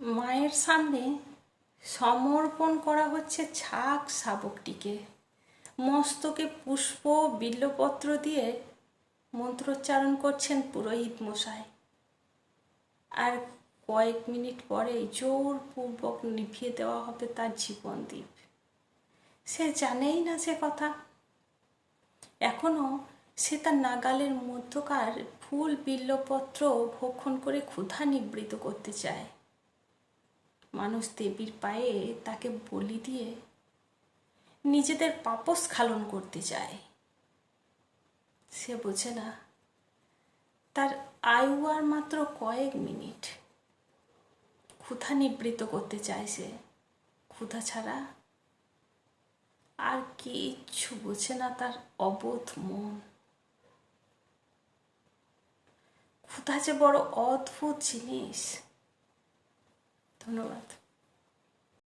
মায়ের সামনে সমর্পণ করা হচ্ছে ছাগ শাবকটিকে। মস্তকে পুষ্প বিল্বপত্র দিয়ে মন্ত্রোচ্চারণ করছেন পুরোহিত মশাই। আর কয়েক মিনিট পরেই জোরপূর্বক নিভিয়ে দেওয়া হবে তার জীবনদীপ। সে জানেই না সে কথা। এখনো সে তার নাগালের মধ্যকার ফুল বিল্বপত্র ভক্ষণ করে ক্ষুধা নিবৃত করতে চায়। মানুষ দেবীর পায়ে তাকে বলি দিয়ে নিজেদের পাপস্খলন করতে চায়। সে বোঝে না তার আয়ু আর মাত্র কয়েক মিনিট। ক্ষুধা নিবৃত করতে চায় সে, ক্ষুধা ছাড়া আর কিচ্ছু বোঝে না তার অবোধ মন। ক্ষুধা যে বড় অদ্ভুত জিনিস। ধন্যবাদ।